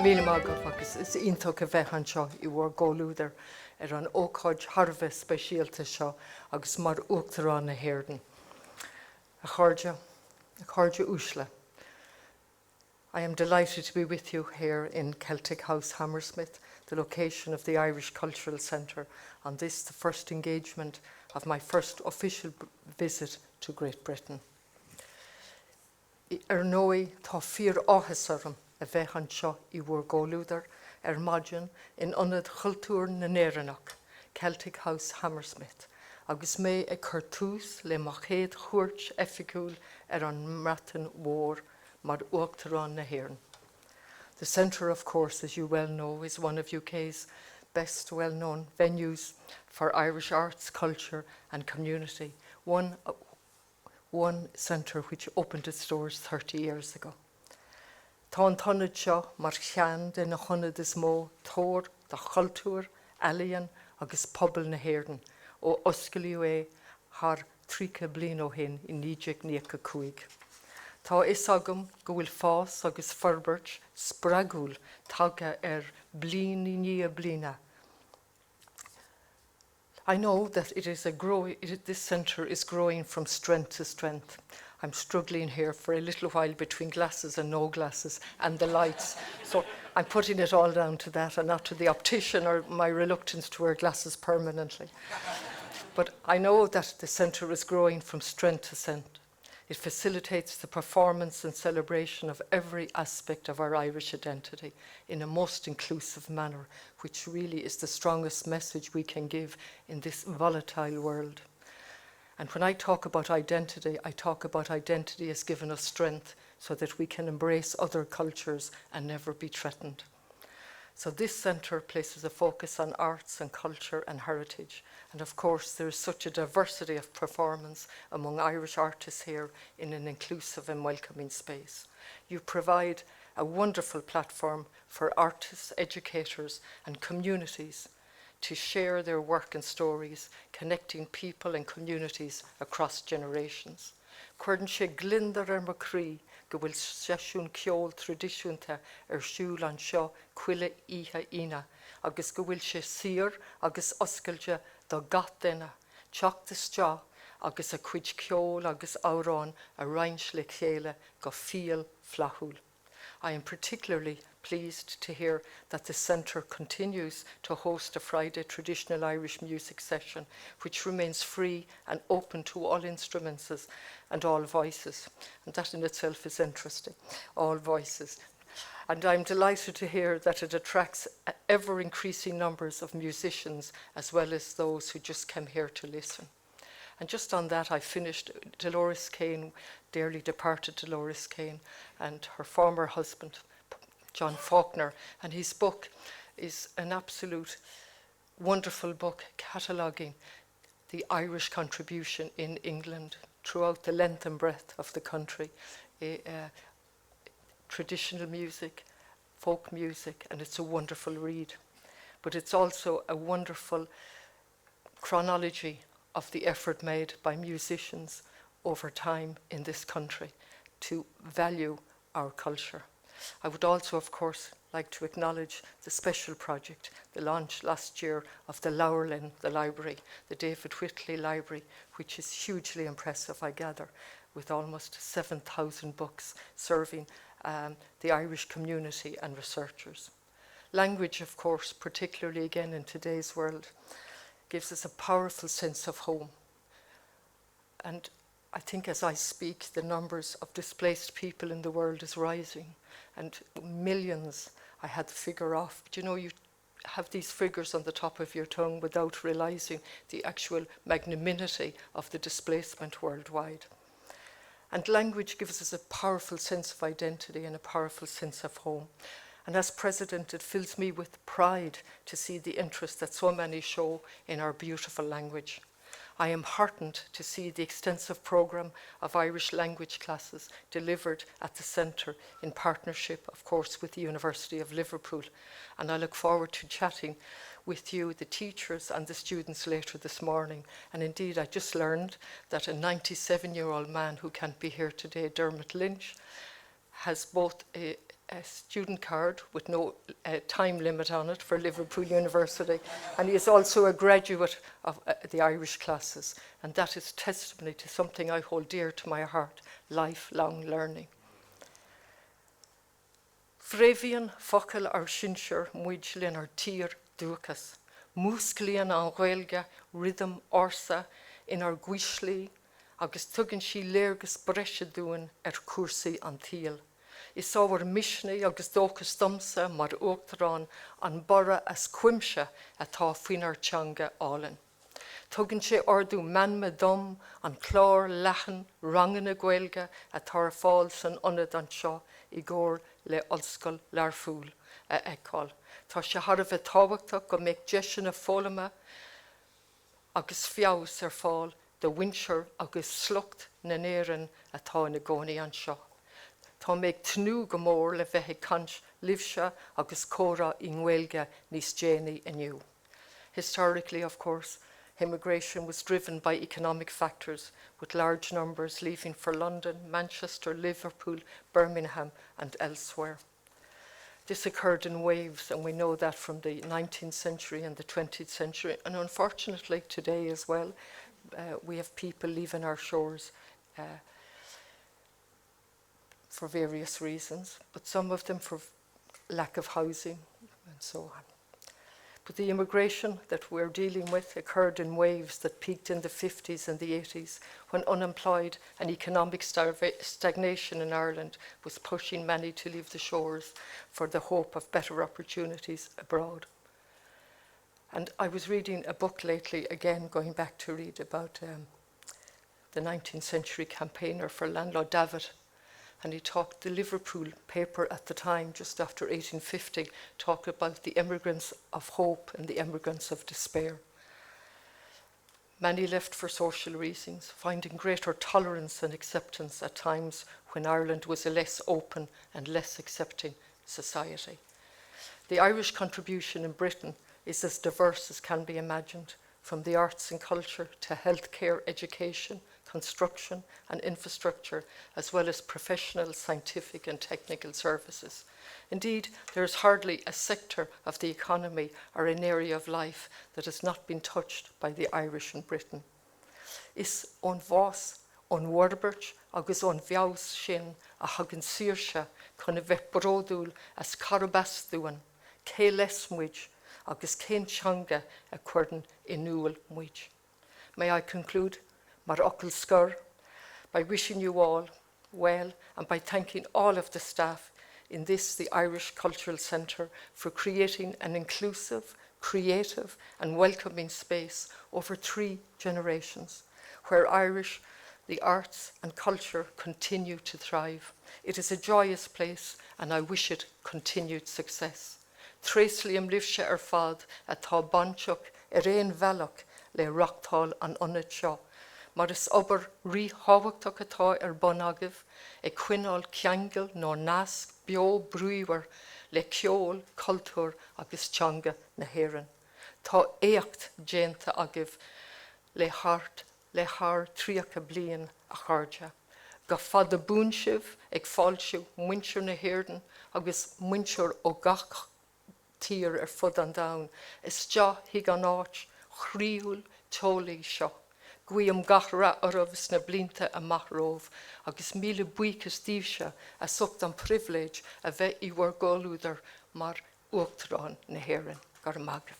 míle mágah agus is iontóg a bheith anseo I bhór ggóiliúdar an ócáid Tharbheith speisialta seo agus mar Uachtarán na hÉireann. A chairde úsla. I am delighted to be with you here in Celtic House, Hammersmith, the location of the Irish Cultural Centre, on this, the first engagement of my first official visit to Great Britain. Nói tá fíor áthas orm a bheith anseo I bhór ggóiliúdar maidin in Ionad Cultúir na hÉireannach, Celtic House, Hammersmith, agus mé ag chuir tús le mo chéad chuairt oifigiúil an mratan mhór mar Uachtarán na hÉireann. The centre, of course, as you well know, is one of UK's best well-known venues for Irish arts, culture and community. One centre which opened its doors 30 years ago. Tá an tonad seo mar cheann de na chonad is mó tóir de Cultúir, Ionad agus pobl na hÉireann ó oscailú é thar tríce bliain ó shin I 1995. Tá is agam go bhfuil fás agus forbairt spreagúil tagtha bliain I níos bliana. I know that this centre is growing from strength to strength. I'm struggling here for a little while between glasses and no glasses and the lights. So I'm putting it all down to that and not to the optician or my reluctance to wear glasses permanently. But I know that the centre is growing from strength to strength. It facilitates the performance and celebration of every aspect of our Irish identity in a most inclusive manner, which really is the strongest message we can give in this volatile world. And when I talk about identity, I talk about identity as giving us strength so that we can embrace other cultures and never be threatened. So this centre places a focus on arts and culture and heritage. And of course, there is such a diversity of performance among Irish artists here in an inclusive and welcoming space. You provide a wonderful platform for artists, educators and communities to share their work and stories, connecting people and communities across generations. Cuireann sé glindar macrí go bhfuil seisiún ceol tradiisiúnta siúil an seo cuile ihe ina, agus go bhfuil sé siar agus oscailte do gach duine, teachtas teo agus a cuid ceol agus árán a roinnt le chéile go fial flathúil. I am particularly pleased to hear that the centre continues to host a Friday traditional Irish music session, which remains free and open to all instruments and all voices. And that in itself is interesting, all voices. And I'm delighted to hear that it attracts ever-increasing numbers of musicians as well as those who just came here to listen. And just on that, I finished Dolores Kane, dearly departed Dolores Kane, and her former husband, John Faulkner, and his book is an absolute wonderful book cataloguing the Irish contribution in England throughout the length and breadth of the country. Traditional music, folk music, and it's a wonderful read. But it's also a wonderful chronology of the effort made by musicians over time in this country to value our culture. I would also, of course, like to acknowledge the special project, the launch last year of the Lowerlin, the library, the David Whitley Library, which is hugely impressive, I gather, with almost 7,000 books serving the Irish community and researchers. Language, of course, particularly again in today's world, gives us a powerful sense of home. And I think as I speak, the numbers of displaced people in the world is rising, and millions, I had the figure off. But you know, you have these figures on the top of your tongue without realizing the actual magnanimity of the displacement worldwide. And language gives us a powerful sense of identity and a powerful sense of home. And as president, it fills me with pride to see the interest that so many show in our beautiful language. I am heartened to see the extensive programme of Irish language classes delivered at the centre in partnership, of course, with the University of Liverpool. And I look forward to chatting with you, the teachers and the students later this morning. And indeed, I just learned that a 97-year-old man who can't be here today, Dermot Lynch, has both a a student card with no time limit on it for Liverpool University, and he is also a graduate of the Irish classes, and that is testimony to something I hold dear to my heart: lifelong learning. Frevian focail ar sinsear muidlin ar tír dúchas, músclíon an ghilge rhythm orsa in ar gwislí, agus tugann sí léirgus breise dúin ar cuasaí an tíal. Is ábhar misneí agus dóchas domsa mar Óachtarán an bara as cuimse atá faoin ar teanga álan. Tugann sé ordú manma dom an chlár lechan rangan na ghilge atá ar fáil san ionad an seo I gcóir le ollscoil learfúil a eicáil. Tá sé tharbh tábhachtach go mbeidh deis na fólama agus fiabhas ar fáil de winsear agus slucht na néireann atá na gcónaí an seo. Tá mbeidh tnú go mór le bheith cant libhse agus córa I nghilge níos déanaí inniu. Historically, of course, immigration was driven by economic factors, with large numbers leaving for London, Manchester, Liverpool, Birmingham, and elsewhere. This occurred in waves, and we know that from the 19th century and the 20th century, and unfortunately today as well, we have people leaving our shores for various reasons, but some of them for lack of housing and so on. But the immigration that we're dealing with occurred in waves that peaked in the 50s and the 80s, when unemployed and economic stagnation in Ireland was pushing many to leave the shores for the hope of better opportunities abroad. And I was reading a book lately, again going back to read about the 19th century campaigner for Landlord David, and he talked, the Liverpool paper at the time, just after 1850, talked about the immigrants of hope and the immigrants of despair. Many left for social reasons, finding greater tolerance and acceptance at times when Ireland was a less open and less accepting society. The Irish contribution in Britain is as diverse as can be imagined, from the arts and culture to healthcare, education, construction and infrastructure, as well as professional, scientific and technical services. Indeed, there is hardly a sector of the economy or an area of life that has not been touched by the Irish in Britain. Is on vós, on Warbert, agus on viaus sin a hagan sirsha, con a bheith brodúil as carabastúan, cé lesmuid, agus cén changa a cuerden inúil muid. May I conclude, mar ocal skur, by wishing you all well and by thanking all of the staff in this, the Irish Cultural Centre, for creating an inclusive, creative and welcoming space over 3 generations, where Irish, the arts and culture continue to thrive. It is a joyous place and I wish it continued success. Tréisliam livse ar fad atá banseach réon bhealach le rochtáil an ionad seo, mar is obair rí-hábhachtach atá ar bon agah, ag cuineáil ceangal nó nasc beo brúiwar le ceol, cultúir agus teanga na hÉireann. Tá éacht déanta agah le thart le thar tríocha bliain a chairde. Go fada bún sibh ag fáilsiú muintear na hÉireann agus muintear ó gach tír ar fud an domhan, is teo hiag an áit chríúil teolaí seo. Guím gach ra arabhas na blinta a mathrómh, agus míle buíchas díobse a sucht an privilege a bheith I bhar gáilúdar mar Uachtarán na hÉireann, gar magah.